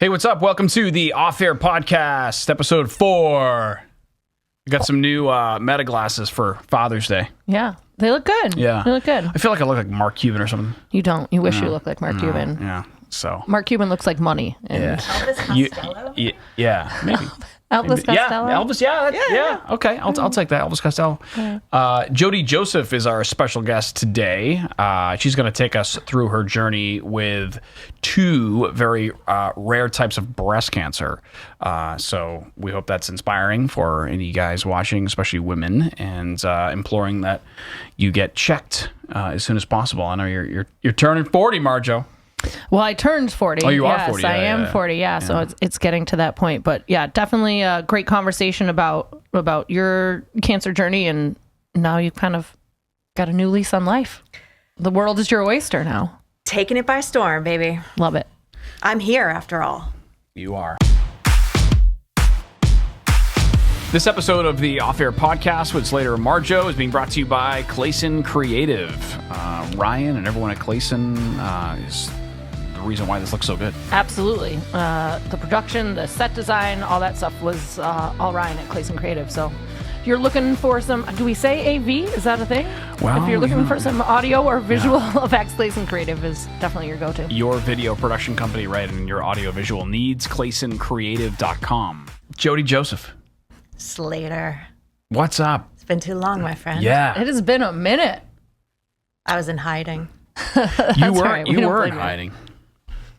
Hey, what's up? Welcome to the Off Air Podcast, episode 4. We got some new Meta glasses for Father's Day. Yeah, they look good. Yeah. They look good. I feel like I look like Mark Cuban or something. You don't. You wish you looked like Mark Cuban. Yeah, so. Mark Cuban looks like money. And Yeah. Elvis Costello? Yeah, maybe. Elvis Costello? Yeah, Elvis, yeah. Okay, I'll take that. Elvis Costello. Jodi Joseph is our special guest today. She's going to take us through her journey with 2 very rare types of breast cancer. So we hope that's inspiring for any guys watching, especially women, and imploring that you get checked as soon as possible. I know you're turning 40, Marjo. Well, I turned 40. Oh, you are yes, 40. I am 40. Yeah, so it's getting to that point. But yeah, definitely a great conversation about your cancer journey, and now you've kind of got a new lease on life. The world is your oyster now. Taking it by storm, baby. Love it. I'm here after all. You are. This episode of the Off Air Podcast with Slater and Marjo is being brought to you by Clayson Creative. Ryan and everyone at Clayson is the reason why this looks so good. Absolutely. The production, the set design, all that stuff was all Ryan at Clayson Creative. So if you're looking for some, do we say AV? Is that a thing? Well, if you're looking for some audio or visual effects, Clayson Creative is definitely your go-to. Your video production company, right, and your audio visual needs, ClaysonCreative.com. Jodi Joseph. Slater. What's up? It's been too long, my friend. Yeah. It has been a minute. I was in hiding. You were, right. We you don't were in blame you. hiding.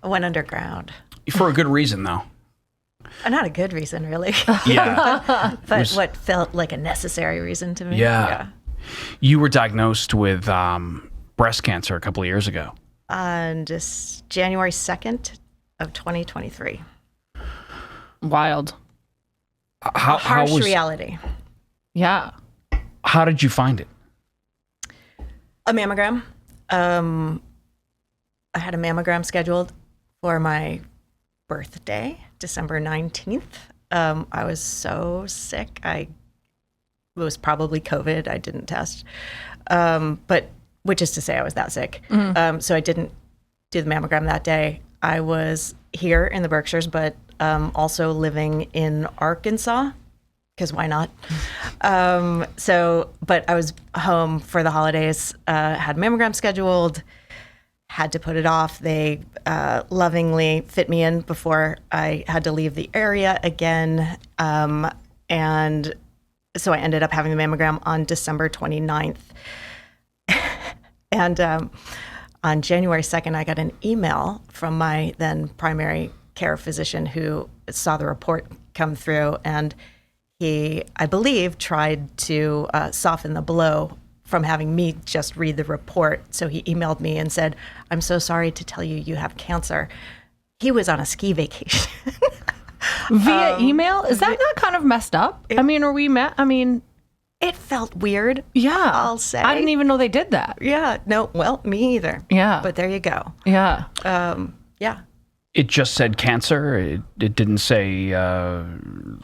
I went underground. For a good reason, though. Not a good reason, really. Yeah. But what felt like a necessary reason to me. Yeah. You were diagnosed with breast cancer a couple of years ago. On just January 2nd of 2023. Wild. Harsh reality. Yeah. How did you find it? A mammogram. I had a mammogram scheduled for my birthday, December 19th. I was so sick. It was probably COVID. I didn't test. But which is to say I was that sick. So I didn't do the mammogram that day. I was here in the Berkshires, but also living in Arkansas, because why not? But I was home for the holidays, had mammogram scheduled, had to put it off. They lovingly fit me in before I had to leave the area again. And so I ended up having the mammogram on December 29th. And on January 2nd, I got an email from my then primary care physician who saw the report come through, and he, I believe, tried to soften the blow from having me just read the report. So he emailed me and said, "I'm so sorry to tell you you have cancer." He was on a ski vacation. Via email? Is that not kind of messed up? Are we It felt weird. yeah. I'll say. I didn't even know they did that. Yeah, no, well, me either. Yeah. But there you go. Yeah. Yeah. It just said cancer. It didn't say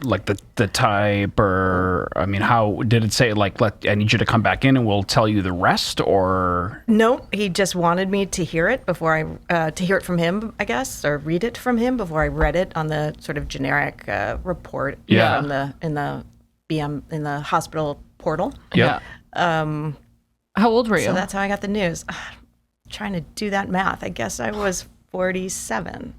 like the type, or how did it say like I need you to come back in and we'll tell you the rest, or No, he just wanted me to hear it before to hear it from him, I guess, or read it from him before I read it on the sort of generic report from in the hospital portal. yeah. How old were you? So that's how I got the news. Trying to do that math. I guess I was 47.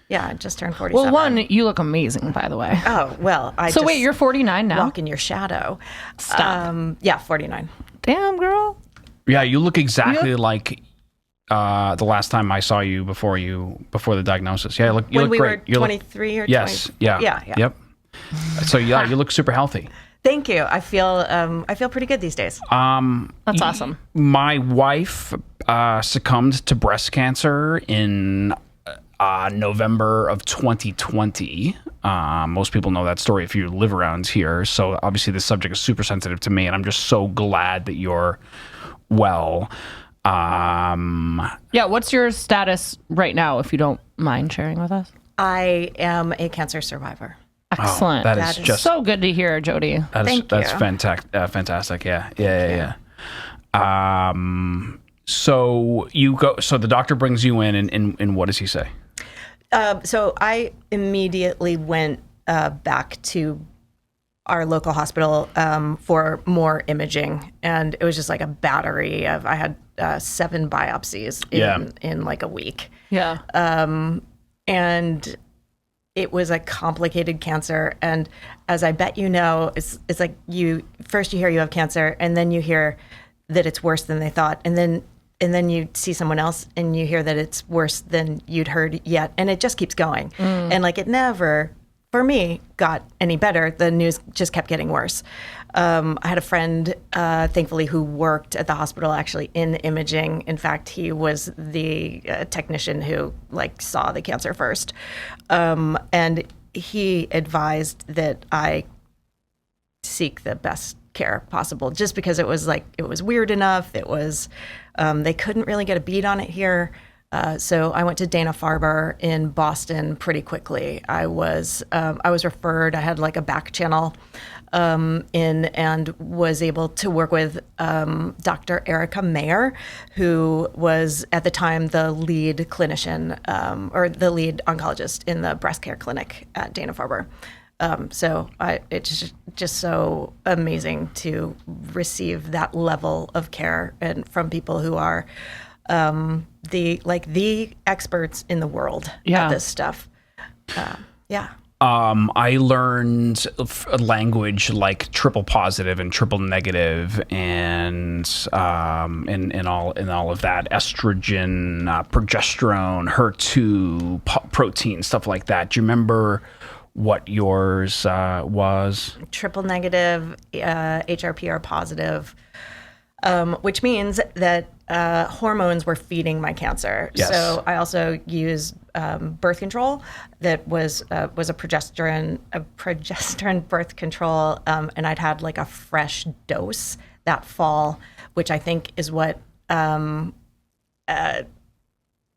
Yeah, I just turned 47. well, one, you look amazing, by the way. Oh, well, So wait, you're 49 now? walk in your shadow. Stop. Yeah, 49. Damn, girl. Yeah, you look exactly like the last time I saw you before the diagnosis. Yeah, you When look we great. were 23 or 20. Yes. Yeah. Yeah. Yep. So yeah, you look super healthy. Thank you. I feel pretty good these days. That's awesome. My wife succumbed to breast cancer in November of 2020. Most people know that story if you live around here. So obviously this subject is super sensitive to me, and I'm just so glad that you're well. Yeah, what's your status right now, if you don't mind sharing with us? I am a cancer survivor. Excellent. That is just so good to hear, Jodi. Thank that's you. fantastic. Yeah. So you go. So the doctor brings you in, and what does he say? So I immediately went back to our local hospital for more imaging, and it was just like a battery of. I had 7 biopsies in like a week. Yeah. And it was a complicated cancer. And as I bet you know, it's like you hear you have cancer, and then you hear that it's worse than they thought, and then you see someone else and you hear that it's worse than you'd heard yet, and it just keeps going. And like it never, for me, got any better. The news just kept getting worse. I had a friend, thankfully, who worked at the hospital actually in imaging. In fact, he was the technician who like saw the cancer first, and he advised that I seek the best care possible, just because it was weird enough. It was they couldn't really get a beat on it here. So I went to Dana-Farber in Boston pretty quickly. I was referred. I had like a back channel in, and was able to work with Dr. Erica Mayer, who was at the time the lead clinician or the lead oncologist in the breast care clinic at Dana-Farber. So it's just so amazing to receive that level of care and from people who are the experts in the world at this stuff. I learned a language like triple positive and triple negative, and in all of that, estrogen, progesterone, HER2, protein, stuff like that. Do you remember what yours was? Triple negative, HRPR positive, which means that hormones were feeding my cancer. Yes. So I also used birth control that was a progesterone birth control, and I'd had like a fresh dose that fall, which I think is what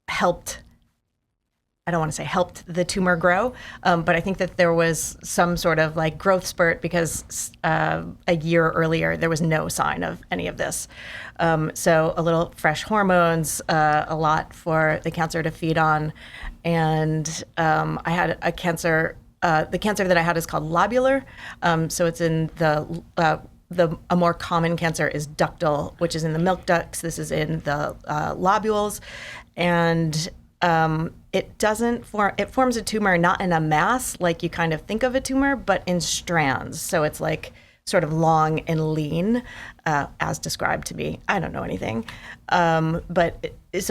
helped. I don't want to say helped the tumor grow, but I think that there was some sort of like growth spurt because a year earlier there was no sign of any of this. So a little fresh hormones, a lot for the cancer to feed on, and I had a cancer. The cancer that I had is called lobular, so it's in a more common cancer is ductal, which is in the milk ducts. This is in the lobules, and it doesn't form. It forms a tumor not in a mass like you kind of think of a tumor, but in strands. So it's like sort of long and lean, as described to me. I don't know anything, so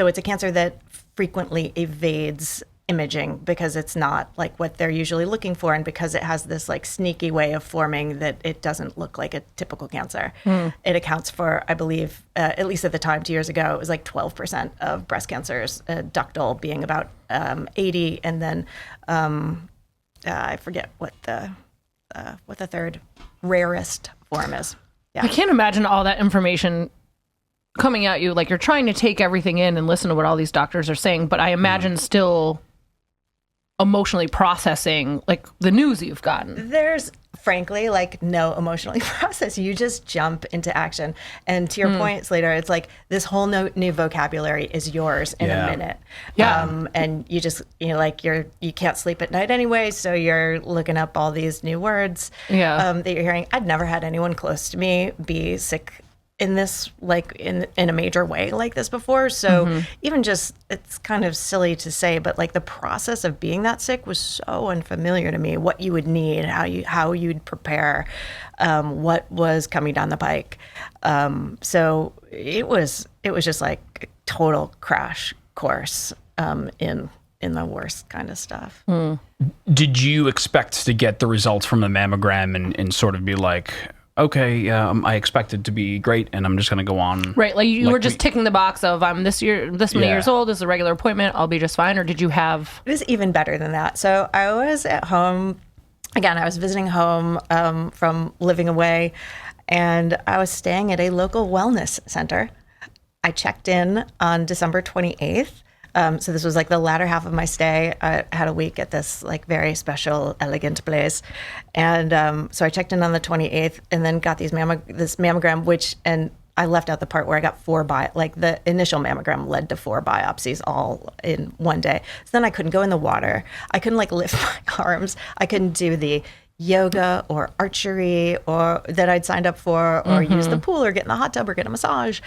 it's a cancer that frequently evades imaging because it's not like what they're usually looking for, and because it has this like sneaky way of forming that it doesn't look like a typical cancer. It accounts for, I believe, at least at the time 2 years ago, it was like 12% of breast cancers, ductal being about 80, and then I forget what the third rarest form is. I can't imagine all that information coming at you. Like you're trying to take everything in and listen to what all these doctors are saying, but I imagine still emotionally processing like the news you've gotten. There's frankly like no emotionally process. You just jump into action. And to your point, Slater, it's like this whole new vocabulary is yours in a minute. And you just, you can't sleep at night anyway, so you're looking up all these new words that you're hearing. I'd never had anyone close to me be sick in this, like in a major way like this before. So even just, it's kind of silly to say, but like the process of being that sick was so unfamiliar to me. What you would need, how you'd prepare, what was coming down the pike. So it was just like a total crash course in the worst kind of stuff. Did you expect to get the results from the mammogram and sort of be like, okay, I expect it to be great, and I'm just going to go on. Right, like you were just ticking the box of I'm this many years old, this is a regular appointment, I'll be just fine, or did you have... It was even better than that. So I was at home, again, I was visiting home from living away, and I was staying at a local wellness center. I checked in on December 28th. So this was like the latter half of my stay. I had a week at this like very special, elegant place. And so I checked in on the 28th and then got this mammogram, and I left out the part where I got like the initial mammogram led to 4 biopsies all in one day. So then I couldn't go in the water. I couldn't like lift my arms. I couldn't do the yoga or archery or that I'd signed up for, or use the pool or get in the hot tub or get a massage.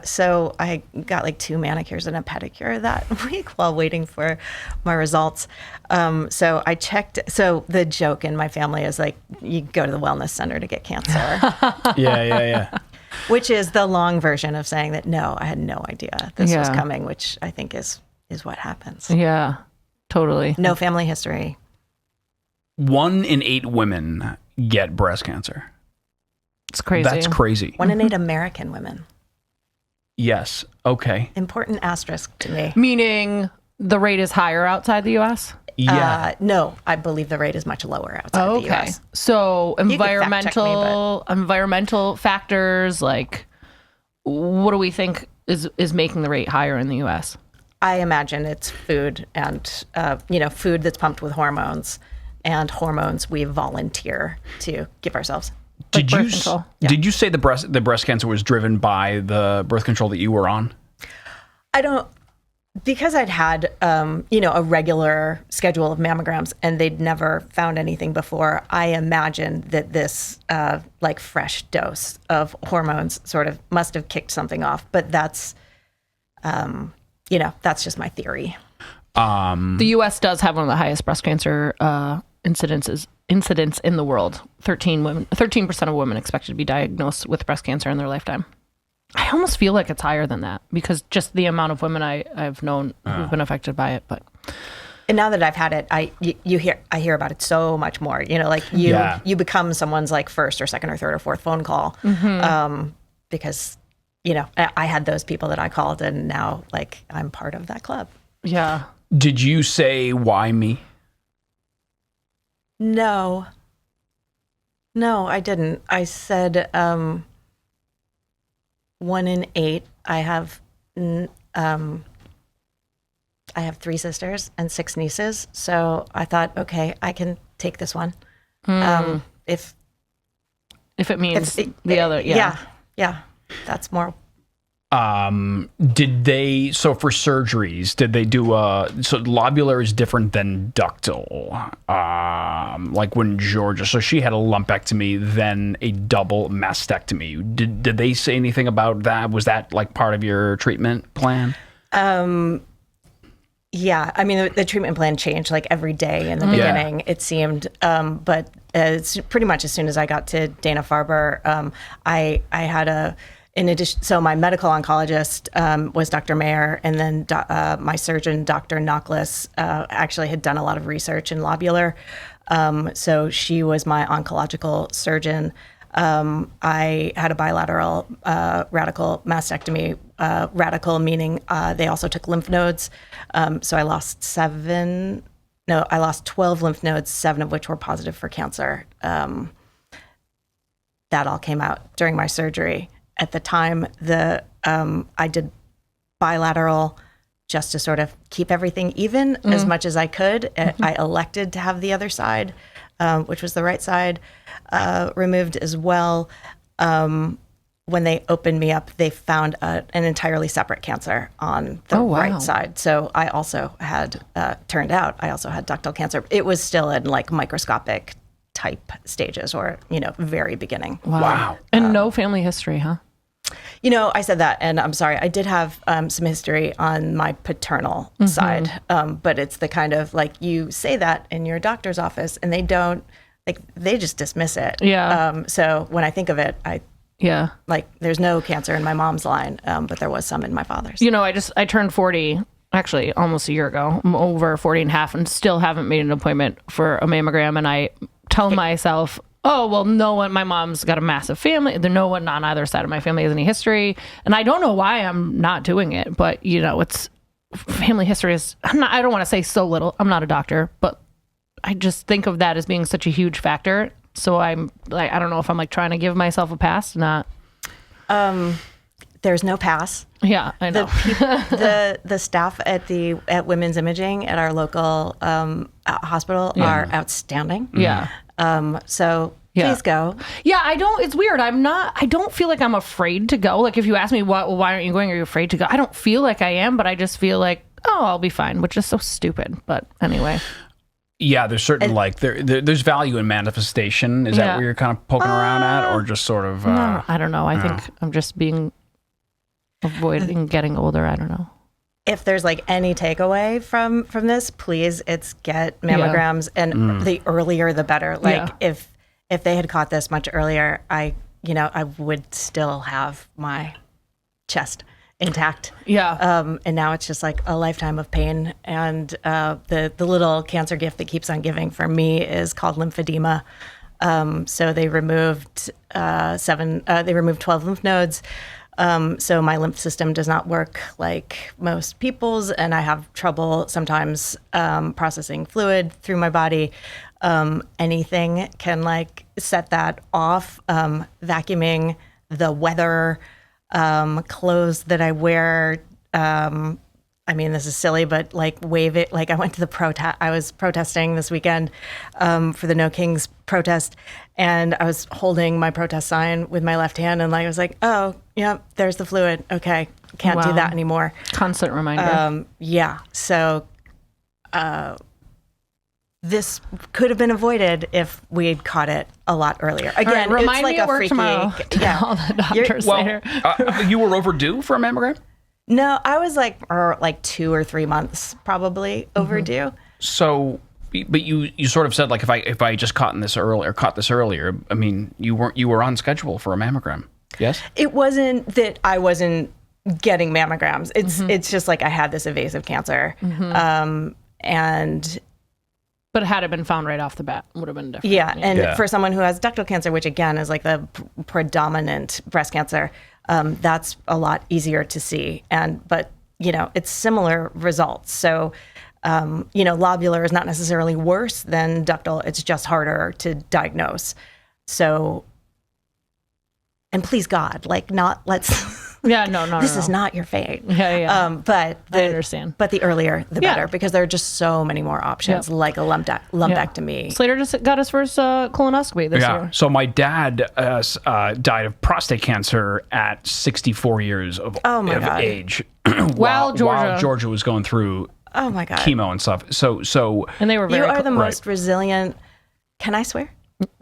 So I got like 2 manicures and a pedicure that week while waiting for my results. So I checked. So the joke in my family is like, you go to the wellness center to get cancer. Yeah. Which is the long version of saying that, no, I had no idea this was coming, which I think is what happens. Yeah, totally. No family history. 1 in 8 women get breast cancer. It's crazy. That's crazy. 1 in 8 American women. Yes. Okay. Important asterisk to me. Meaning the rate is higher outside the U.S.? Yeah. No, I believe the rate is much lower outside the U.S. So You could fact check me, environmental factors, like what do we think is making the rate higher in the U.S.? I imagine it's food and, food that's pumped with hormones, and hormones we volunteer to give ourselves. Like birth control. Did you say the breast cancer was driven by the birth control that you were on? I don't, because I'd had, a regular schedule of mammograms and they'd never found anything before. I imagine that this fresh dose of hormones sort of must have kicked something off. But that's, that's just my theory. The U.S. does have one of the highest breast cancer incidents in the world. 13% of women expected to be diagnosed with breast cancer in their lifetime. I almost feel like it's higher than that because just the amount of women I've known who've been affected by it. And now that I've had it, I hear about it so much more. You become someone's like first or second or third or fourth phone call because I had those people that I called, and now like I'm part of that club. Yeah. Did you say why me? No, I didn't. I said 1 in 8. I have 3 sisters and 6 nieces, so I thought, okay, I can take this one. If it means the other, yeah, that's more. Did they, so for surgeries, did they do so lobular is different than ductal, like when Georgia, so she had a lumpectomy, then a double mastectomy. Did they say anything about that? Was that like part of your treatment plan? Yeah, I mean, the treatment plan changed like every day in the beginning, it seemed. But it's pretty much as soon as I got to Dana-Farber, I had in addition, so my medical oncologist was Dr. Mayer, and then my surgeon, Dr. Knockless, actually had done a lot of research in lobular. So she was my oncological surgeon. I had a bilateral radical mastectomy, radical meaning they also took lymph nodes. So I lost 12 lymph nodes, 7 of which were positive for cancer. That all came out during my surgery. At the time, I did bilateral just to sort of keep everything even as much as I could. I elected to have the other side, which was the right side, removed as well. When they opened me up, they found an entirely separate cancer on the right side. So I also had, turned out, I also had ductal cancer. It was still in like microscopic type stages or, very beginning. Wow. And no family history, huh? I said that, and I'm sorry. I did have some history on my paternal side, but it's the kind of like you say that in your doctor's office, and they don't, they just dismiss it. Yeah. So when I think of it, there's no cancer in my mom's line, but there was some in my father's. I turned 40, actually almost a year ago. I'm over 40 and a half and still haven't made an appointment for a mammogram, and I tell myself, oh, well, no one, my mom's got a massive family. No one on either side of my family has any history. And I don't know why I'm not doing it, but it's family history is, I don't want to say so little. I'm not a doctor, but I just think of that as being such a huge factor. So I'm like, I don't know if I'm like trying to give myself a pass, not. There's no pass. Yeah, I know. The staff at Women's Imaging at our local hospital are outstanding. Yeah. So Yeah. Please go. Yeah, it's weird. I don't feel like I'm afraid to go. Like if you ask me why aren't you going? Are you afraid to go? I don't feel like I am, but I just feel like, oh, I'll be fine, which is so stupid. But anyway. Yeah, there's certain there's value in manifestation. Is that where you're kind of poking around at, or just sort of? No, I don't know. I think I'm just avoiding getting older. I don't know. If there's like any takeaway from this, please, it's get mammograms, and the earlier the better. Like if they had caught this much earlier, I would still have my chest intact. Yeah. And now it's just like a lifetime of pain. And the little cancer gift that keeps on giving for me is called lymphedema. So they removed 12 lymph nodes. So my lymph system does not work like most people's, and I have trouble sometimes processing fluid through my body. Anything can like set that off. Vacuuming, the weather, clothes that I wear. I mean, this is silly, but like wave it. Like I went to I was protesting this weekend for the No Kings protest, and I was holding my protest sign with my left hand, and like I was like, oh, yeah, there's the fluid. Okay, can't do that anymore. Constant reminder. Yeah. So this could have been avoided if we had caught it a lot earlier. Again, right, remind it's like me at work freaky. tomorrow. Yeah. All the doctors later. You were overdue for a mammogram? No, I was like 2 or 3 months probably overdue. So, but you sort of said like if I just caught this earlier, I mean you were on schedule for a mammogram. Yes. It wasn't that I wasn't getting mammograms. It's just like I had this evasive cancer, and. But had it been found right off the bat, would have been different. Yeah, and for someone who has ductal cancer, which again is like the predominant breast cancer, that's a lot easier to see. But it's similar results. So, lobular is not necessarily worse than ductal. It's just harder to diagnose. So, and please God, let's. Yeah, no. This is not your fate. Yeah. But I understand. But the earlier, the better, because there are just so many more options, like a lumpectomy. Slater just got his first colonoscopy this year. So my dad died of prostate cancer at 64 years of age. while Georgia was going through chemo and stuff. So and they were very you are the most resilient. Can I swear?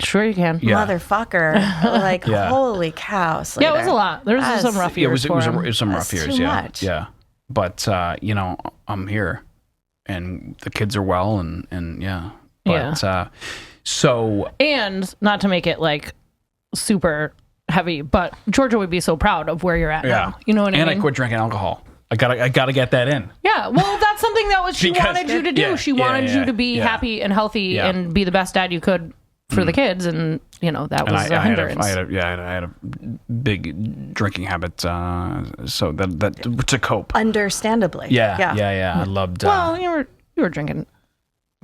Sure you can. Motherfucker. Like, holy cow. Slater. Yeah, it was a lot. There was some rough years. It was some rough years, too much. Yeah. But, I'm here and the kids are well and yeah. But, so. And not to make it like super heavy, but Georgia would be so proud of where you're at now. You know what I mean? And I quit drinking alcohol. I gotta get that in. Yeah, well, that's something that she wanted you to do. She wanted you to be happy and healthy and be the best dad you could for the kids, and that was a hindrance. I had a big drinking habit, so that to cope. Understandably. Yeah. I loved. Well, you were drinking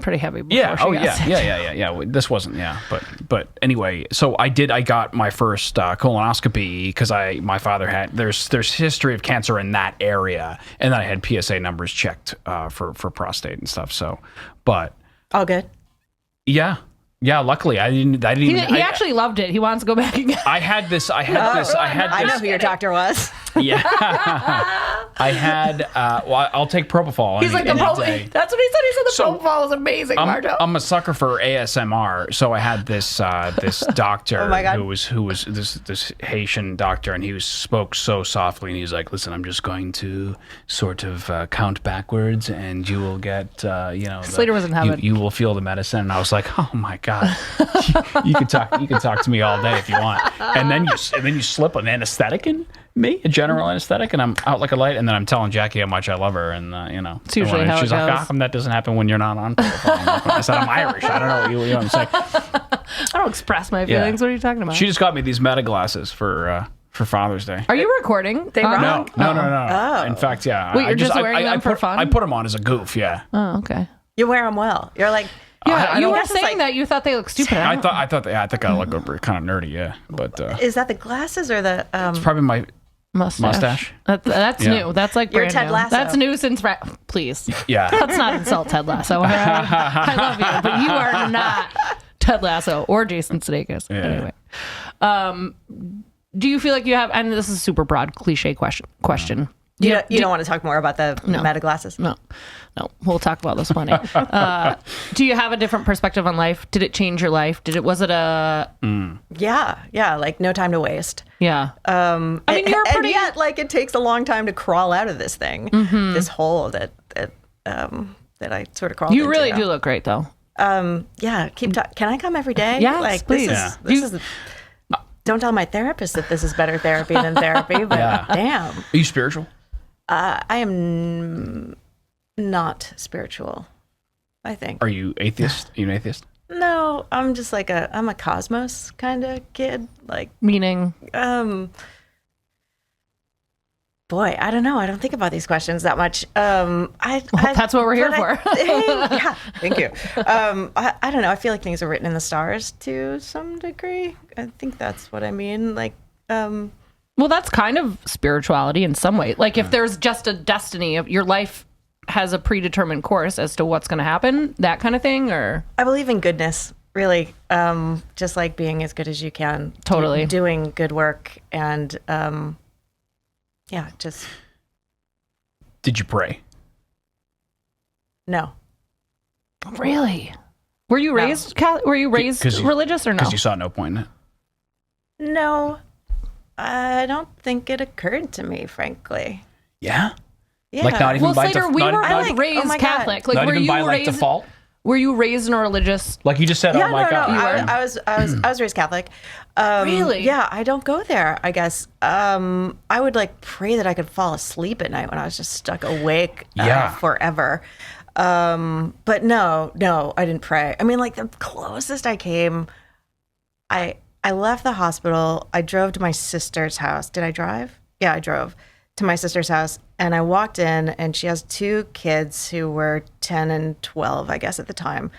pretty heavy before. Yeah. This wasn't. But anyway, so I got my first colonoscopy because my father had there's history of cancer in that area, and then I had PSA numbers checked for prostate and stuff. So, but all good. Yeah. Yeah, luckily I didn't. He actually loved it. He wants to go back again. I know who your doctor was. Yeah, I had. Well, I'll take propofol. He's like the propofol. That's what he said. He said the propofol is amazing, Marjo. I'm a sucker for ASMR, so I had this doctor who was this Haitian doctor, and he spoke so softly, and he's like, "Listen, I'm just going to sort of count backwards, and you will get Slater was in heaven. You will feel the medicine." And I was like, "Oh my God." you can talk to me all day if you want, and then you slip an anesthetic in me, a general anesthetic, and I'm out like a light, and then I'm telling Jackie how much I love her, and it's usually how she's it like, goes. "How come that doesn't happen when you're not on propofol?" I said, "I'm Irish. I don't know what I'm saying." I don't express my feelings. What are you talking about? She just got me these Meta glasses for Father's Day. Are you recording? They wrong? No. Oh. In fact, yeah. Wait, you're just wearing them for fun? I put them on as a goof. Yeah. Oh, okay. You wear them well. You're like. Yeah, you were saying that you thought they looked stupid. I think I look kind of nerdy, yeah. But is that the glasses or the? It's probably my mustache. That's new. That's like you're brand Ted new. Lasso. That's new since please. Yeah. Let's not insult Ted Lasso. I love you, but you are not Ted Lasso or Jason Sudeikis. Yeah. Anyway, do you feel like you have? And this is a super broad cliche question. You don't want to talk more about the meta glasses? No, we'll talk about this plenty. Do you have a different perspective on life? Did it change your life? Was it a? Yeah, like no time to waste. Yeah. I mean, you're pretty. And yet, like, it takes a long time to crawl out of this thing, this hole that I sort of crawled into. You really now. do look great, though. Yeah. Can I come every day? Yes, like, please. This is. Don't tell my therapist that this is better therapy than therapy, but damn. Are you spiritual? I am not spiritual, I think. Are you atheist? Are you an atheist? No, I'm just like I'm a cosmos kind of kid. Like, Meaning? Boy, I don't know. I don't think about these questions that much. That's what we're here for. Yeah, thank you. I don't know. I feel like things are written in the stars to some degree. I think that's what I mean. Like, Well, that's kind of spirituality in some way. Like, if there's just a destiny of your life has a predetermined course as to what's going to happen, that kind of thing, or I believe in goodness, really. Just like being as good as you can. Totally. Doing good work and, yeah, just. Did you pray? No. really? Were you raised? Were you raised religious or no? Because you saw no point in it. No. I don't think it occurred to me, frankly. Yeah. Yeah. Like not even by Slater, we were both raised oh my God. Catholic. Like, not were even you by raised? default. Were you raised in a religious? Like you just said, Yeah, oh my God. no. I was raised Catholic. Really? Yeah, I don't go there, I guess. I would like pray that I could fall asleep at night when I was just stuck awake forever. But no, I didn't pray. I mean, like the closest I came, I left the hospital. I drove to my sister's house. Did I drive? Yeah, I drove to my sister's house, and I walked in, and she has two kids who were 10 and 12, I guess, at the time.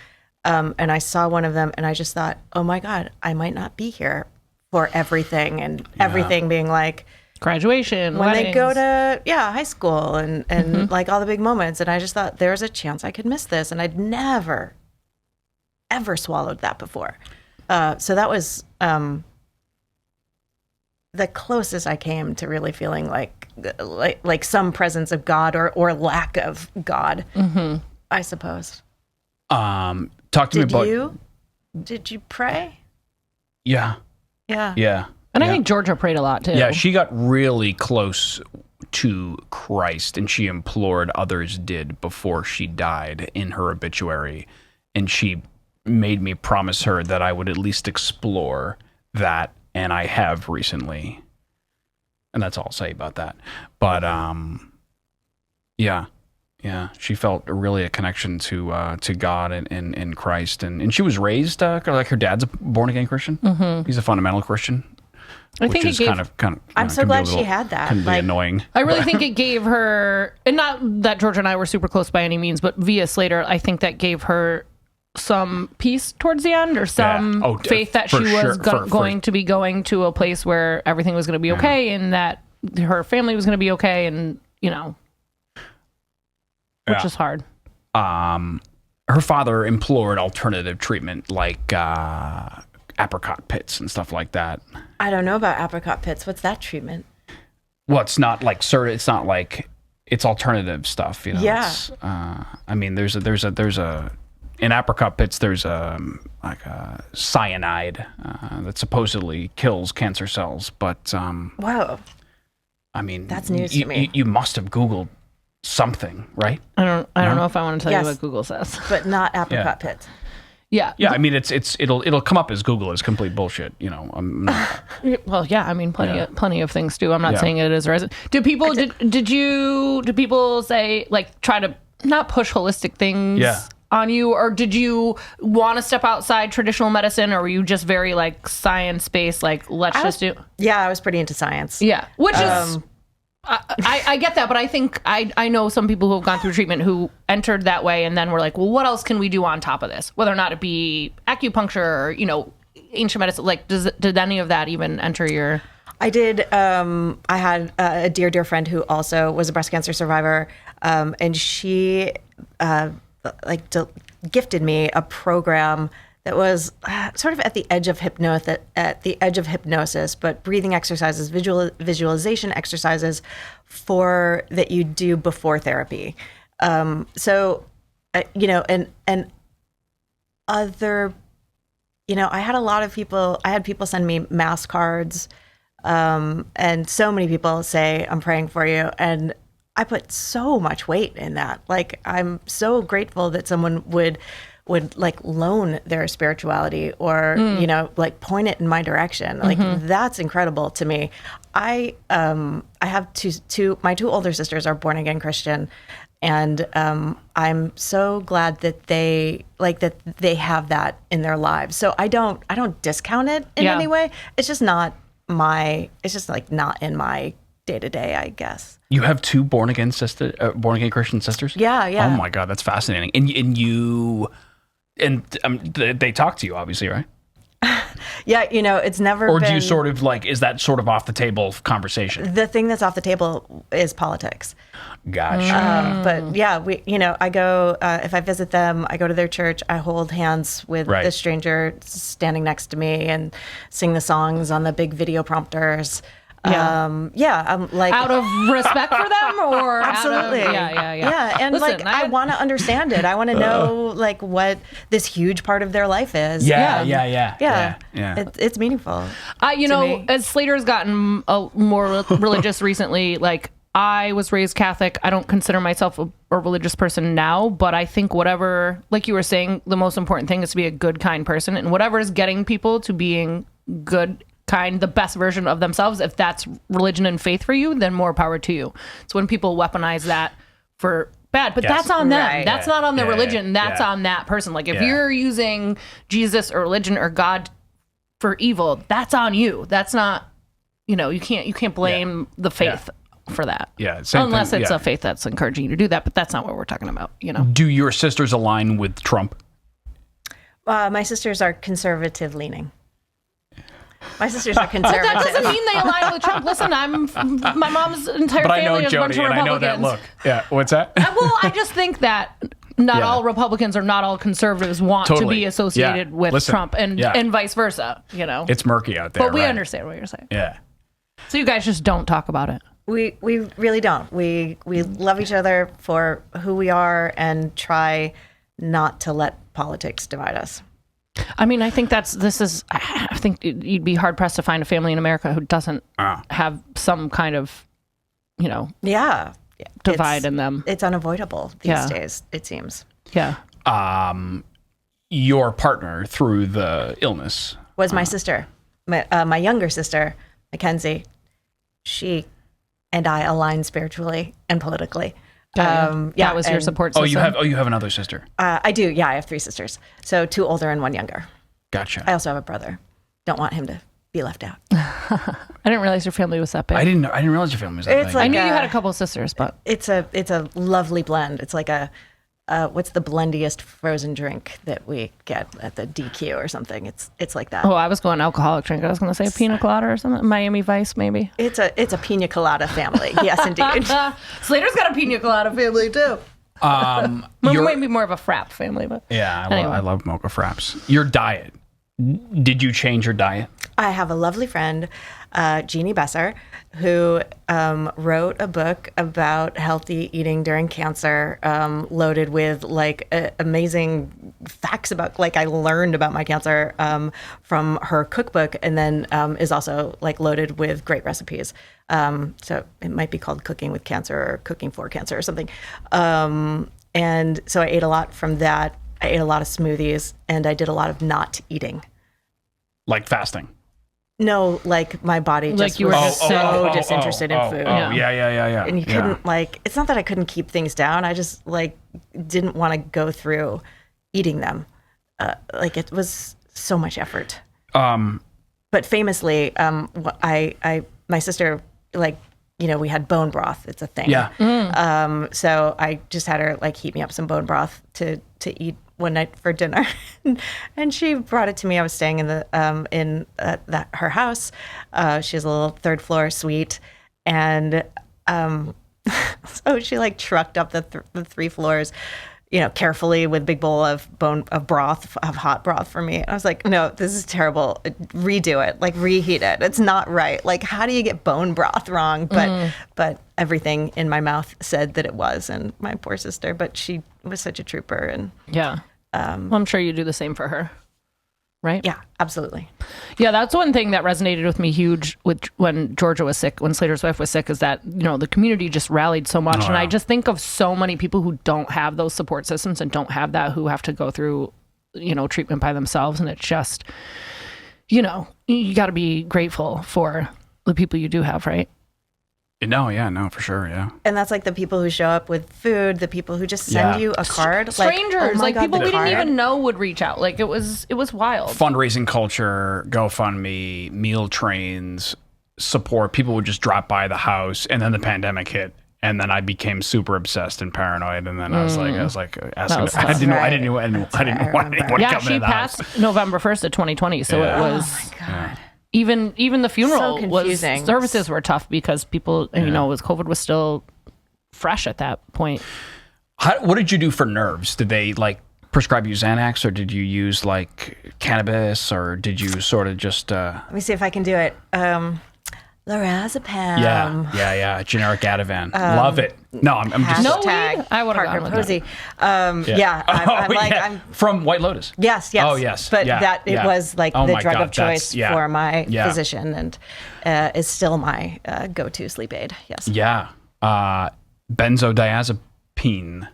And I saw one of them, and I just thought, oh my God, I might not be here for everything, and everything being like Graduation, when weddings. they go to high school and like all the big moments. And I just thought there's a chance I could miss this, and I'd never ever swallowed that before. So that was the closest I came to really feeling like some presence of God or lack of God, I suppose. Talk to me about. Did you pray? Yeah. Yeah. Yeah. And I think Georgia prayed a lot too. Yeah, she got really close to Christ, and she implored others did before she died in her obituary, and she made me promise her that I would at least explore that, and I have recently. And that's all I'll say about that. But yeah, she felt really a connection to God and Christ, and she was raised like her dad's a born again Christian. He's a fundamental Christian. I think it gave. kind of. I'm so glad she had that. Can be annoying. I really think it gave her, and not that Georgia and I were super close by any means, but via Slater, I think that gave her some peace towards the end, or some faith that she was going to be going to a place where everything was going to be okay, and that her family was going to be okay, and which is hard. Her father implored alternative treatment like apricot pits and stuff like that. I don't know about apricot pits. What's that treatment? Well, it's not like it's not like it's alternative stuff, Yeah. It's, I mean, there's a in apricot pits there's like a cyanide that supposedly kills cancer cells, but Whoa. I mean, That's news to me. You must have Googled something, right? I don't know if I want to tell you Yes. what Google says. But not apricot pits. Yeah. Yeah, I mean, it'll come up as Google as complete bullshit. I'm not, Well, yeah. I mean, plenty of things do. I'm not saying it is or isn't. Do people do people say, like, try to not push holistic things on you, or did you want to step outside traditional medicine, or were you just very like science based, like let's just do? Yeah, I was pretty into science. Yeah, which is. I get that, but I think I know some people who have gone through treatment who entered that way and then were like, well, what else can we do on top of this? Whether or not it be acupuncture or, ancient medicine. Like, did any of that even enter your... I did. I had a dear friend who also was a breast cancer survivor, and she gifted me a program that was sort of at the edge of hypnosis, but breathing exercises, visualization exercises that you do before therapy. So, and other, I had a lot of people. I had people send me mass cards, and so many people say, "I'm praying for you," and I put so much weight in that. Like, I'm so grateful that someone would like loan their spirituality or, like point it in my direction. Like, that's incredible to me. I have my two older sisters are born again Christian, and I'm so glad that they have that in their lives. So I don't discount it in any way. It's just not not in my day to day, I guess. You have two born again Christian sisters? Yeah. Oh my God, that's fascinating. And they talk to you, obviously, right? Yeah, it's never Or been... do you sort of is that sort of off the table conversation? The thing that's off the table is politics. Gotcha. But yeah, I go, if I visit them, I go to their church, I hold hands with the stranger standing next to me and sing the songs on the big video prompters. I'm like, out of respect for them, or absolutely, yeah. And listen, I want to understand it. I want to know what this huge part of their life is. Yeah. It's meaningful. As Slater's gotten more religious recently, like, I was raised Catholic. I don't consider myself a religious person now, but I think whatever, like you were saying, the most important thing is to be a good, kind person, and whatever is getting people to being good, kind, the best version of themselves, if that's religion and faith for you, then more power to you. So when people weaponize that for bad, but that's on them. Right. That's not on the religion. That's on that person. Like, if you're using Jesus or religion or God for evil, that's on you. That's not, you can't blame the faith for that. Yeah. Unless it's a faith that's encouraging you to do that, but that's not what we're talking about, Do your sisters align with Trump? My sisters are conservative leaning. My sisters are conservative. But that doesn't mean they align with Trump. Listen, my mom's entire But I know family is a bunch Jodi, of and I know Republicans. that look. Yeah. What's that? Well, I just think that not all Republicans or not all conservatives want to be associated with Trump, and vice versa. It's murky out there. But we understand what you're saying. Yeah. So you guys just don't talk about it. We really don't. We love each other for who we are and try not to let politics divide us. I mean, I think I think you'd be hard pressed to find a family in America who doesn't have some kind of, divide in them. It's unavoidable these days, it seems. Yeah. Your partner through the illness was my sister, my younger sister, Mackenzie. She and I align spiritually and politically. That was your support system. You have another sister. I do. Yeah, I have 3 sisters. So 2 older and 1 younger. Gotcha. I also have a brother. Don't want him to be left out. I didn't realize your family was that big. I didn't realize your family was that big. I knew you had a couple of sisters, but it's a lovely blend. It's like what's the blendiest frozen drink that we get at the DQ or something? It's like that. Oh, I was going alcoholic drink. I was going to say a pina colada or something. Miami Vice, maybe. It's a pina colada family. Yes, indeed. Slater's got a pina colada family too. Maybe more of a frap family, but I love mocha fraps. Your diet. Did you change your diet? I have a lovely friend, Jeannie Besser, who wrote a book about healthy eating during cancer, loaded with amazing facts about I learned about my cancer from her cookbook, and then is also loaded with great recipes. So it might be called Cooking with Cancer or Cooking for Cancer or something. And so I ate a lot from that. I ate a lot of smoothies, and I did a lot of not eating. Like fasting? No, my body just was so disinterested in food. Yeah. And you couldn't it's not that I couldn't keep things down. I just didn't want to go through eating them. It was so much effort. But famously, my sister, we had bone broth. It's a thing. Yeah. So I just had her heat me up some bone broth to eat one night for dinner, and she brought it to me. I was staying in her house. She has a little 3rd floor suite, and so she trucked up the 3 floors, carefully with a big bowl of hot broth for me. I was like, no, this is terrible. Redo it, like reheat it. It's not right. Like, how do you get bone broth wrong? But everything in my mouth said that it was, and my poor sister, but she was such a trooper. And yeah. Well, I'm sure you do the same for her. Right? Yeah, absolutely. Yeah, that's one thing that resonated with me huge when Georgia was sick, when Slater's wife was sick, is that, the community just rallied so much. And I just think of so many people who don't have those support systems and don't have that, who have to go through, treatment by themselves. And it's just, you got to be grateful for the people you do have, right? No, for sure, yeah. And that's like the people who show up with food, the people who just send you a card. Strangers, like, people we didn't even know would reach out. Like, it was wild. Fundraising culture, GoFundMe, meal trains, support. People would just drop by the house, and then the pandemic hit. And then I became super obsessed and paranoid, and then I was like, asking. I didn't want anyone coming in she the passed house. November 1st of 2020, so it was. Oh my God. Even the funeral So was, confusing. services were tough because people, COVID was still fresh at that point. What did you do for nerves? Did they prescribe you Xanax, or did you use cannabis, or did you sort of just? Let me see if I can do it. Lorazepam. Yeah. Generic Ativan. Love it. No, I'm just. No weed? I would've Parker gone with Posey. I'm from White Lotus. Yes. Oh, yes. But Yeah, it was the my drug God, of choice that's- for my physician, and is still my go-to sleep aid. Yes. Yeah. Benzodiazepine.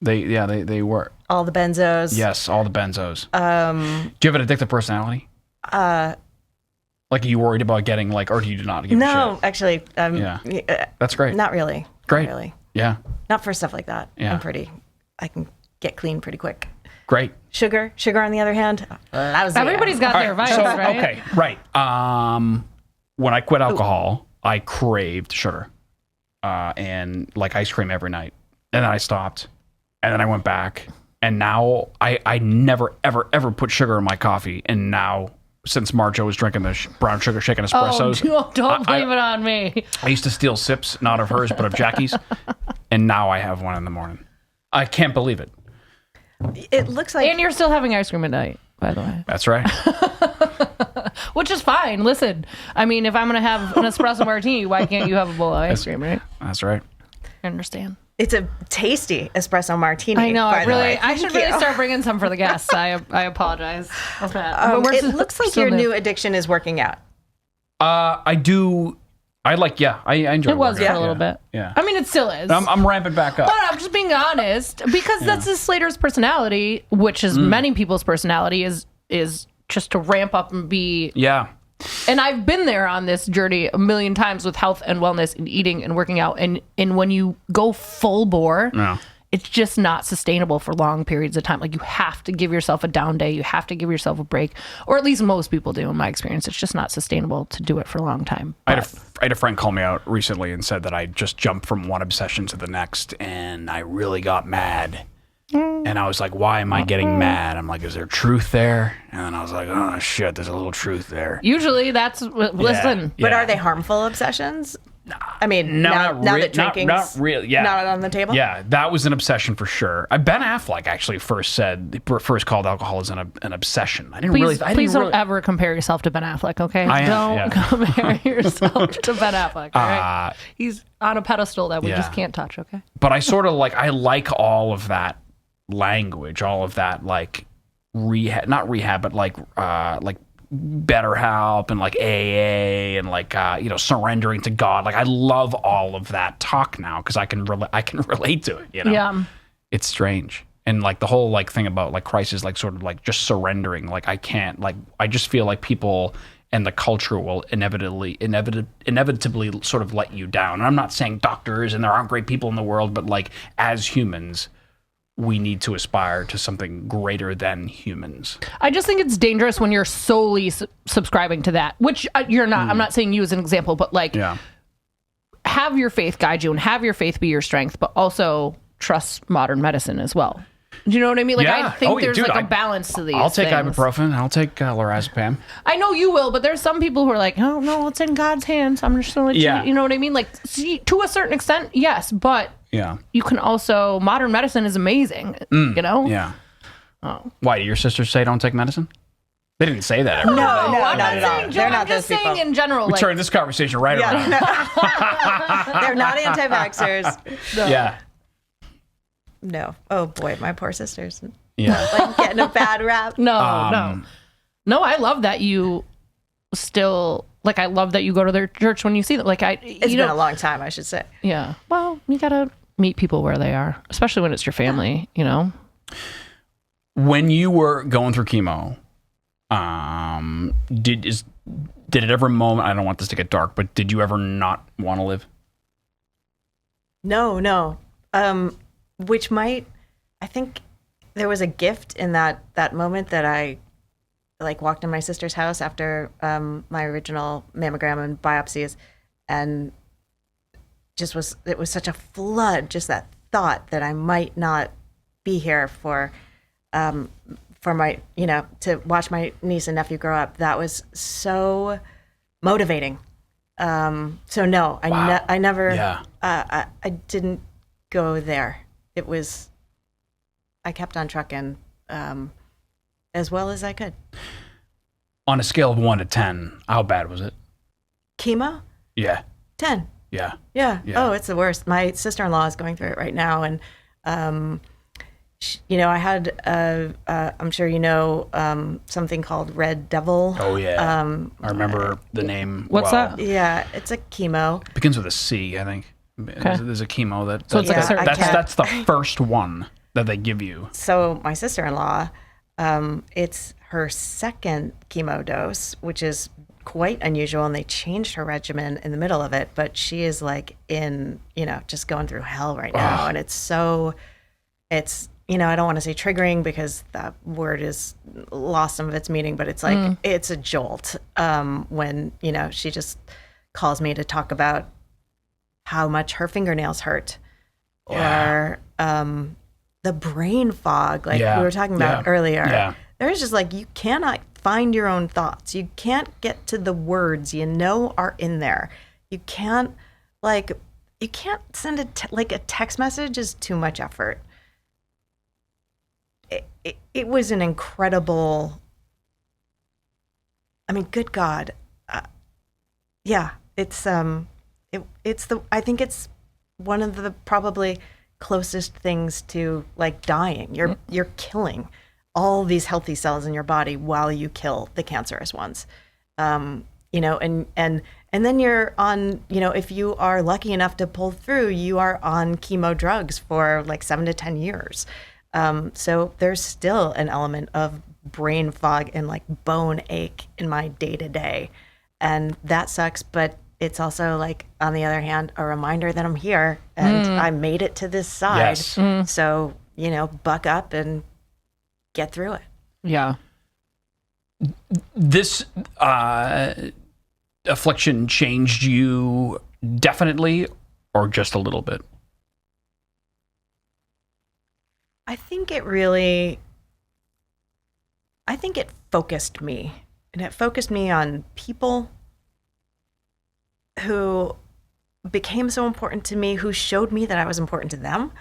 They were. All the benzos. Yes, all the benzos. Do you have an addictive personality? Are you worried about getting or do you not give a shit? No, actually. That's great. Not really. Great. Not really. Yeah. Not for stuff like that. Yeah. I can get clean pretty quick. Great. Sugar, on the other hand, lousy. Everybody's got their vices, right? Okay, right. When I quit alcohol, I craved sugar, and ice cream every night. And then I stopped, and then I went back, and now I never ever put sugar in my coffee. And now, since Marjo was drinking the brown sugar shaken espressos, don't blame it on me. I used to steal sips, not of hers, but of Jackie's, and now I have one in the morning. I can't believe it. It looks like. And you're still having ice cream at night, by the way. That's right. Which is fine. Listen, I mean, if I'm going to have an espresso martini, why can't you have a bowl of ice cream, right? That's right. I understand. It's a tasty espresso martini. I know. I Thank should you. really start bringing some for the guests. I apologize. It looks like your new addiction is working out. I do. I enjoy It was working for out. a little bit. Yeah. I mean, it still is. I'm ramping back up. But I'm just being honest, because that's his Slater's personality, which is many people's personality, is just to ramp up and be. Yeah. And I've been there on this journey a million times with health and wellness and eating and working out. And when you go full bore, it's just not sustainable for long periods of time. You have to give yourself a down day. You have to give yourself a break, or at least most people do, in my experience. It's just not sustainable to do it for a long time. I had a friend call me out recently and said that I just jumped from one obsession to the next, and I really got mad. And I was like, why am I getting mad? I'm like, is there truth there? And then I was like, oh, shit, there's a little truth there. Usually that's, listen. But are they harmful obsessions? I mean, now that drinking's not really. Yeah, not on the table. Yeah, that was an obsession for sure. Ben Affleck actually first called alcoholism an obsession. I didn't Please don't ever compare yourself to Ben Affleck, okay? Don't compare yourself to Ben Affleck. All right? He's on a pedestal that we just can't touch. Okay. But I sort of I like all of that language, all of that rehab, not rehab, but BetterHelp and AA and surrendering to God. I love all of that talk now because I can relate to it. Yeah, it's strange. And the whole thing about crisis, sort of just surrendering. I can't I just feel like people and the culture will inevitably sort of let you down. And I'm not saying doctors and there aren't great people in the world, but as humans, we need to aspire to something greater than humans. I just think it's dangerous when you're solely subscribing to that, which you're not. I'm not saying you as an example, but have your faith guide you and have your faith be your strength, but also trust modern medicine as well. Do you know what I mean? I think there's a balance to these. I'll take things. ibuprofen. I'll take lorazepam. I know you will, but there's some people who are like, oh no, it's in God's hands. I'm just going to let you. You know what I mean? To a certain extent, yes, but Yeah. you can also, modern medicine is amazing, you know? Yeah. Oh. Why, do your sisters say don't take medicine? They didn't say that ever. No, did they? not at all. saying, They're not I'm just those saying people. in general. We Like, turned this conversation right around. They're not anti-vaxxers. Yeah. No. Oh boy, my poor sisters. Yeah. Like getting a bad rap. no. I love that you still, like, I love that you go to their church when you see them. Like, It's been a long time, I should say. Yeah. Well, you gotta meet people where they are, especially when it's your family, you know? When you were going through chemo, did it ever moment, I don't want this to get dark, but did you ever not want to live? No. Which might, I think there was a gift in that moment that I like walked in my sister's house after my original mammogram and biopsies, and it was such a flood, just that thought that I might not be here for my, to watch my niece and nephew grow up. That was so motivating. So no, I never, Yeah. I didn't go there. It was, I kept on trucking as well as I could. On a scale of 1 to 10, how bad was it? Chemo? Yeah. 10. Yeah. Yeah. Yeah. Oh, it's the worst. My sister-in-law is going through it right now. And, I had, I'm sure you know, something called Red Devil. Oh, yeah. I remember the name. What's that? Yeah, it's a chemo. It begins with a C, I think. There's a chemo that. So it's like a certain that's the first one that they give you. So my sister-in-law, it's her second chemo dose, which is quite unusual, and they changed her regimen in the middle of it, but she is like in, just going through hell right now. And it's I don't want to say triggering because that word is lost some of its meaning, but it's like, it's a jolt when, she just calls me to talk about how much her fingernails hurt, or the brain fog, like we were talking about earlier. Yeah. There's just like, you cannot find your own thoughts. You can't get to the words are in there. You can't send a text message is too much effort. It was an incredible, I mean, good God. It's I think it's one of the probably closest things to like dying. You're killing all these healthy cells in your body while you kill the cancerous ones. And then you're on, if you are lucky enough to pull through, you are on chemo drugs for like 7 to 10 years. So there's still an element of brain fog and like bone ache in my day to day. And that sucks, but it's also like, on the other hand, a reminder that I'm here and I made it to this side. Yes. So, buck up and get through it. Yeah. This affliction changed you definitely, or just a little bit? I think it focused me, and it focused me on people who became so important to me, who showed me that I was important to them,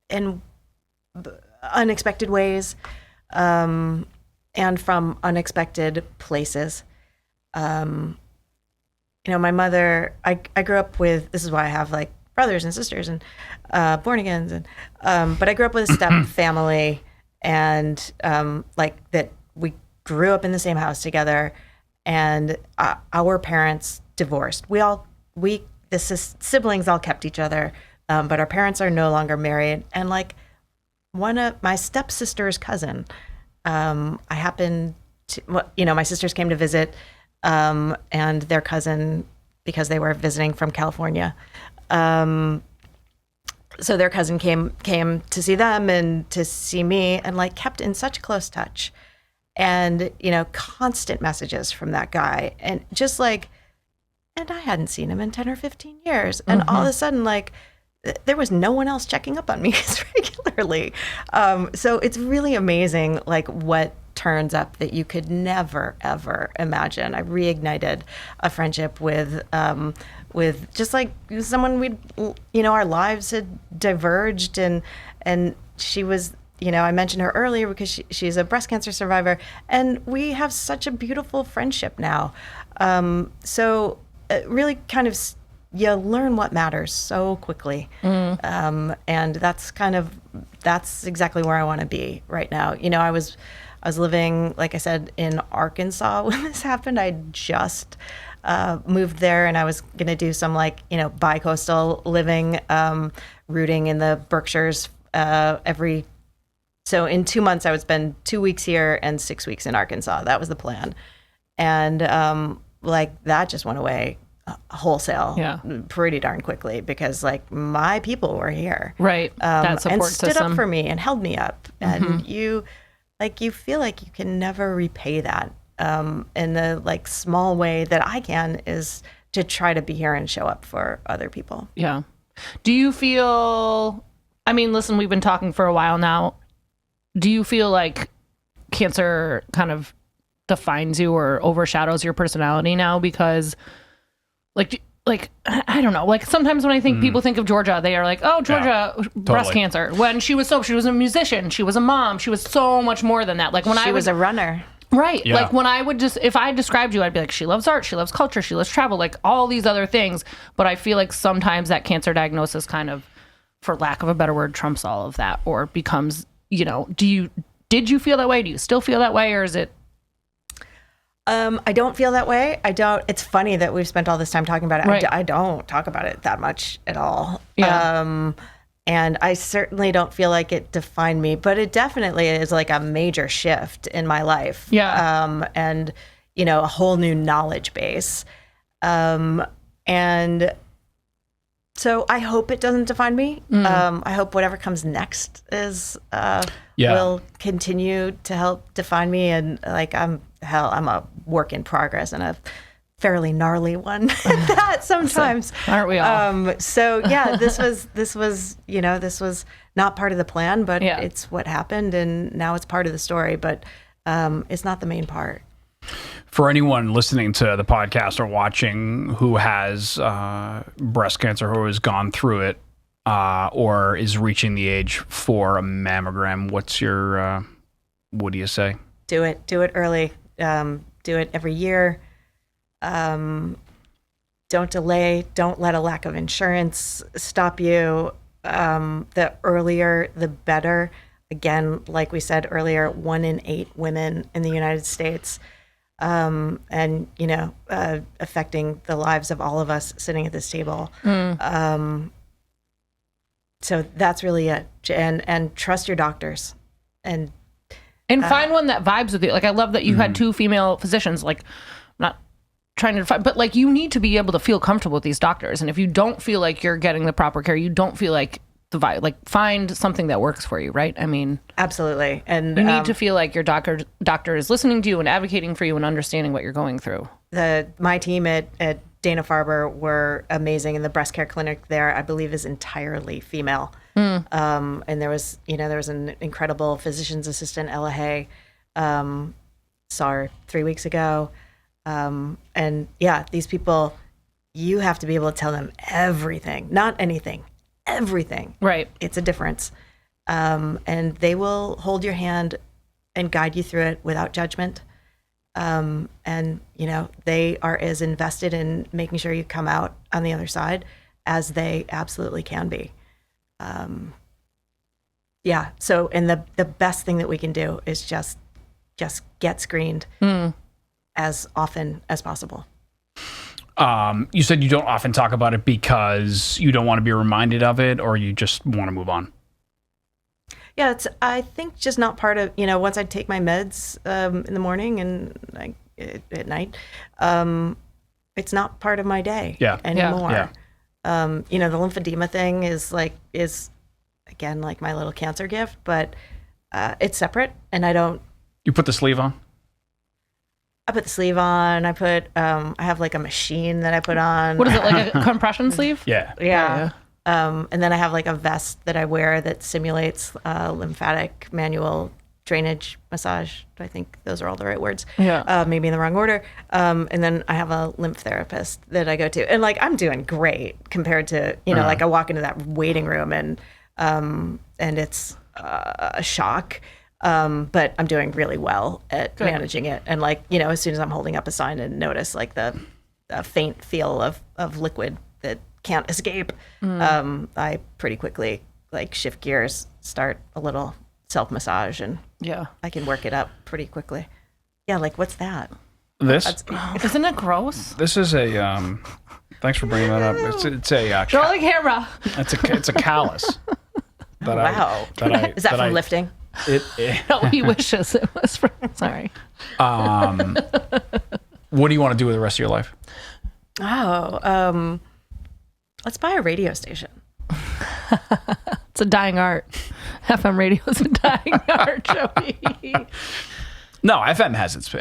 in unexpected ways, and from unexpected places. My mother, I grew up with, this is why I have like brothers and sisters and born agains, and but I grew up with a step family, and like that we grew up in the same house together, and our parents divorced. The siblings all kept each other, but our parents are no longer married. And like one of my stepsister's cousin, I happened to, my sisters came to visit, and their cousin, because they were visiting from California, so their cousin came to see them and to see me, and like kept in such close touch, and constant messages from that guy, and just like, and I hadn't seen him in 10 or 15 years, and all of a sudden, like, there was no one else checking up on me as regularly. So it's really amazing, like, what turns up that you could never, ever imagine. I reignited a friendship with with just like someone our lives had diverged, and she was, I mentioned her earlier because she's a breast cancer survivor, and we have such a beautiful friendship now. So it really kind of, you learn what matters so quickly. And that's exactly where I want to be right now. I was living, like I said, in Arkansas when this happened. I just moved there, and I was going to do some bi-coastal living, rooting in the Berkshires so in 2 months I would spend 2 weeks here and 6 weeks in Arkansas. That was the plan. And that just went away wholesale pretty darn quickly because my people were here. Right. That support and stood system. up for me and held me up. And you feel like you can never repay that. And the small way that I can is to try to be here and show up for other people. Yeah. Do you feel, listen, we've been talking for a while now. Do you feel like cancer kind of defines you or overshadows your personality now? Because I don't know, sometimes when I think people think of Georgia, they are like, oh, Georgia, breast cancer. When she was a musician, she was a mom, she was so much more than that. When she was a runner. Right. Yeah. When I would if I described you, I'd be like, she loves art, she loves culture, she loves travel, all these other things. But I feel like sometimes that cancer diagnosis kind of, for lack of a better word, trumps all of that or becomes, did you feel that way? Do you still feel that way? Or is it? I don't feel that way. It's funny that we've spent all this time talking about it. Right. I don't talk about it that much at all. Yeah. And I certainly don't feel like it defined me, but it definitely is a major shift in my life. Yeah. And, a whole new knowledge base. And so I hope it doesn't define me. I hope whatever comes next will continue to help define me. And I'm a work in progress and a fairly gnarly one at that sometimes. Aren't we all? So yeah, this was not part of the plan, but it's what happened, and now it's part of the story, but it's not the main part. For anyone listening to the podcast or watching who has breast cancer, who has gone through it, or is reaching the age for a mammogram, what do you say? Do it early. Do it every year. Don't delay. Don't let a lack of insurance stop you. The earlier, the better. Again, like we said earlier, 1 in 8 women in the United States, and affecting the lives of all of us sitting at this table. So that's really it. And trust your doctors. And find one that vibes with you. I love that you had 2 female physicians. I'm not trying to define, but you need to be able to feel comfortable with these doctors. And if you don't feel like you're getting the proper care, you don't feel like the vibe, find something that works for you, right? Absolutely. And you need to feel like your doctor is listening to you and advocating for you and understanding what you're going through. My team at Dana-Farber were amazing, and the breast care clinic there, I believe, is entirely female. And there was an incredible physician's assistant, Ella Hay, saw her 3 weeks ago. And yeah, these people, you have to be able to tell them everything, not anything, everything. Right. It's a difference. And they will hold your hand and guide you through it without judgment. And they are as invested in making sure you come out on the other side as they absolutely can be. So, and the best thing that we can do is just get screened as often as possible. You said you don't often talk about it because you don't want to be reminded of it, or you just want to move on. Yeah, it's, I think, just not part of, once I take my meds in the morning and at night, it's not part of my day anymore. Yeah. The lymphedema thing is again, like my little cancer gift, but it's separate, and I don't. You put the sleeve on? I put the sleeve on. I have a machine that I put on. What is it, like a compression sleeve? Yeah. Yeah. And then I have a vest that I wear that simulates lymphatic manual drainage massage. I think those are all the right words. Yeah. Maybe in the wrong order. And then I have a lymph therapist that I go to. And like, I'm doing great compared to, like I walk into that waiting room and it's a shock. But I'm doing really well at managing it. And like, as soon as I'm holding up a sign and notice like the faint feel of liquid that can't escape, I pretty quickly like shift gears, start a little self massage, and I can work it up pretty quickly. Yeah, like what's that? This Isn't it gross? this is a thanks for bringing that up. It's a Roll the camera. it's a callus. Wow. Is that from lifting? No, he wishes it was from. Sorry. What do you want to do with the rest of your life? Oh, let's buy a radio station. It's a dying art. FM radio is a dying art, Jodi. No, FM has its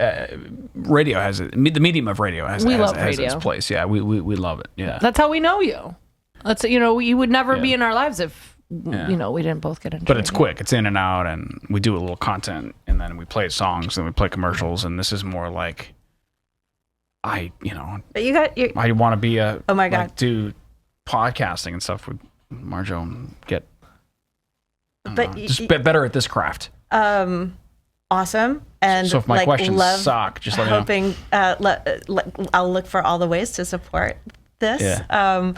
radio has it. The medium of radio has its radio. place. Yeah, we love it. Yeah, That's how we know you. That's you would never be in our lives if we didn't both get into. But it's quick. It's in and out, and we do a little content, and then we play songs, and we play commercials, and this is more like But you got your. I want to be a. Oh my God. Like, do podcasting and stuff with Marjo and get. Just better at this craft. Awesome. And so if my questions love suck, just let me know. Hoping I'll look for all the ways to support this. Yeah.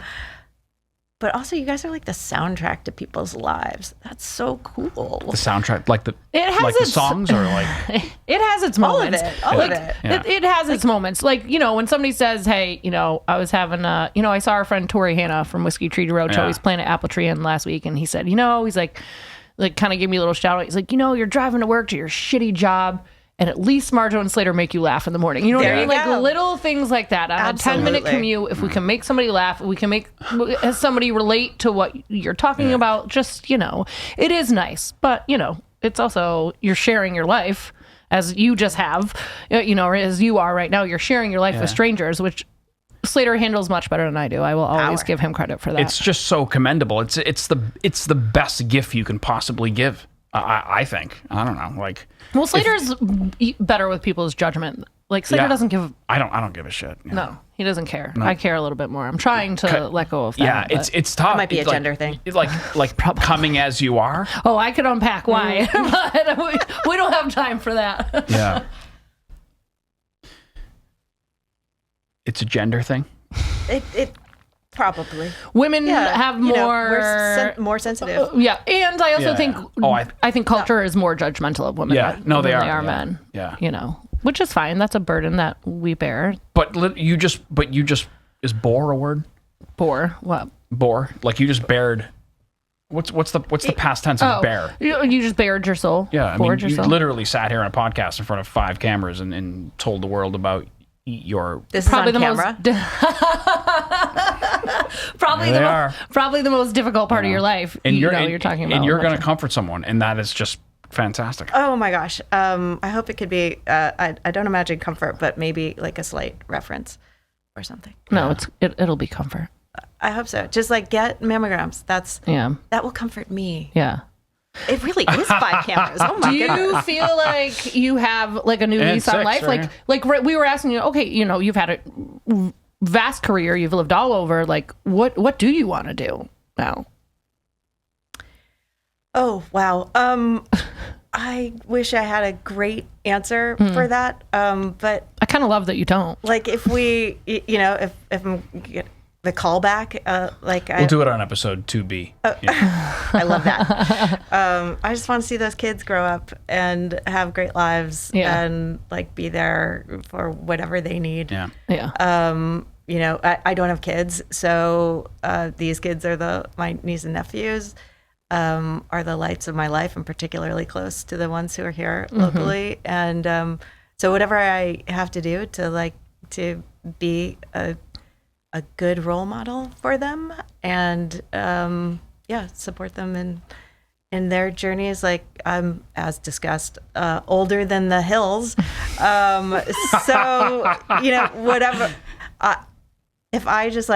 But also, you guys are like the soundtrack to people's lives. That's so cool. The soundtrack, like the songs, or like it has its moments. All of it. Yeah. It has its moments. Like when somebody says, "Hey, I was having I saw our friend Tori Hanna from Whiskey Treaty Roadshow. He's playing at Apple Tree Inn last week, and he said, he's like kind of gave me a little shout out. He's like, you're driving to work to your shitty job, and at least Marjo and Slater make you laugh in the morning. You know what I mean? Like little things like that. On a 10-minute commute, if we can make somebody laugh, if we can make somebody relate to what you're talking about, just, it is nice. But, it's also, you're sharing your life as you just have, or as you are right now. You're sharing your life with strangers, which Slater handles much better than I do. I will always give him credit for that. It's just so commendable. It's the best gift you can possibly give. I think. I don't know. Like, well, Slater's better with people's judgment. Like Slater doesn't give. I don't give a shit. No, he doesn't care. No. I care a little bit more. I'm trying to let go of that. Yeah, it's tough. It might be a gender thing. It's like coming as you are. Oh, I could unpack why, but we don't have time for that. Yeah. It's a gender thing. It probably. Women have more we're more sensitive. Yeah, and I also think I think culture is more judgmental of women. Yeah, no, they are men. Yeah, which is fine. That's a burden that we bear. But you just is bore a word? Bore what? Bore, like you just bared. What's the past tense of bear? You just bared your soul. Yeah, I mean, you literally sat here on a podcast in front of 5 cameras and told the world about your. This is probably on camera. Probably the most difficult part of your life. And you're talking about, and you're going to comfort someone, and that is just fantastic. Oh my gosh! I hope it could be. I don't imagine comfort, but maybe like a slight reference or something. No, it'll be comfort. I hope so. Just like get mammograms. That will comfort me. Yeah. It really is 5 cameras. Oh my goodness. Do you feel like you have like a new lease on life? Right? Like we were asking you, okay, you've had a vast career, you've lived all over. Like what do you want to do now? Oh, wow. I wish I had a great answer for that. But I kind of love that you don't. Like if we, if I'm the callback, we'll do it on episode 2B. I love that. I just want to see those kids grow up and have great lives and like be there for whatever they need. Yeah. I don't have kids, so these kids are my niece and nephews are the lights of my life. I'm particularly close to the ones who are here locally, and so whatever I have to do to be a good role model for them and support them in their journeys. Like I'm, as discussed, older than the hills, so whatever. If I just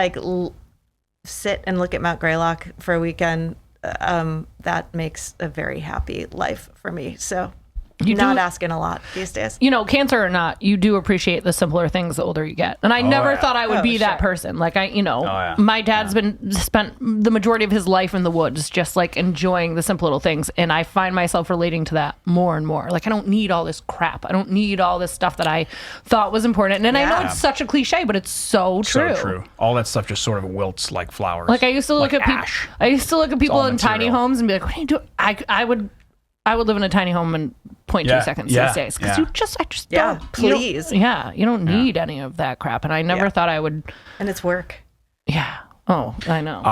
sit and look at Mount Greylock for a weekend, that makes a very happy life for me. So not asking a lot these days. You know, cancer or not, you do appreciate the simpler things the older you get. And I never thought I would be that person. Like my dad's spent the majority of his life in the woods, just like enjoying the simple little things. And I find myself relating to that more and more. Like I don't need all this crap. I don't need all this stuff that I thought was important. And I know it's such a cliche, but it's so true. So true. All that stuff just sort of wilts like flowers. Like I used to look at people. I used to look at people in tiny homes and be like, "What are you doing?" I would live in a tiny home in 0.2 seconds these days because I just don't. Please. You don't need any of that crap. And I never thought I would. And it's work. Yeah. Oh, I know.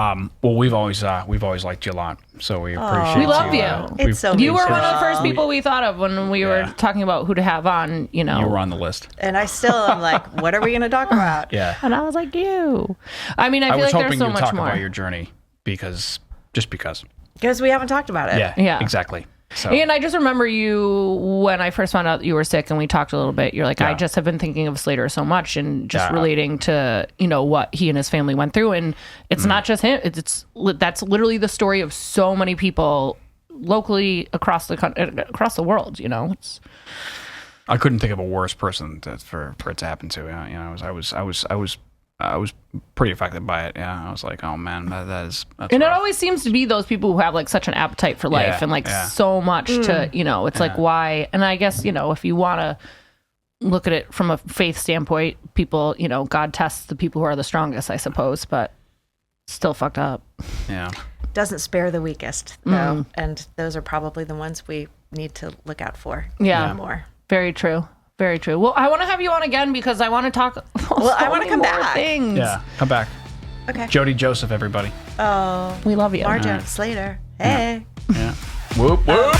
Well, we've always liked you a lot, so we appreciate. We love you. It's so. You were one of the first people we thought of when we were talking about who to have on. You were on the list, and I still am like, what are we going to talk about? Yeah. And I was like, you. I mean, I feel like there's so much more. I was hoping you'd talk about your journey because we haven't talked about it. Yeah. Exactly. So. And I just remember you when I first found out that you were sick and we talked a little bit. You're like, I just have been thinking of Slater so much and just relating to, what he and his family went through. And it's not just him. That's literally the story of so many people locally across the world, I couldn't think of a worse person for it to happen to. I was pretty affected by it. Yeah, I was like, oh man, that's and rough. it always seems to be those people who have like such an appetite for life and like so much to, it's like why. And I guess, if you want to look at it from a faith standpoint, people, God tests the people who are the strongest, I suppose, but still fucked up. Yeah. Doesn't spare the weakest though. And those are probably the ones we need to look out for. More. Very true. Very true. Well, I want to have you on again because I want to talk. I want to come back. Things. Yeah, come back. Okay. Jodi Joseph, everybody. Oh, we love you. Marjo, Slater. Hey. Yeah. Whoop whoop.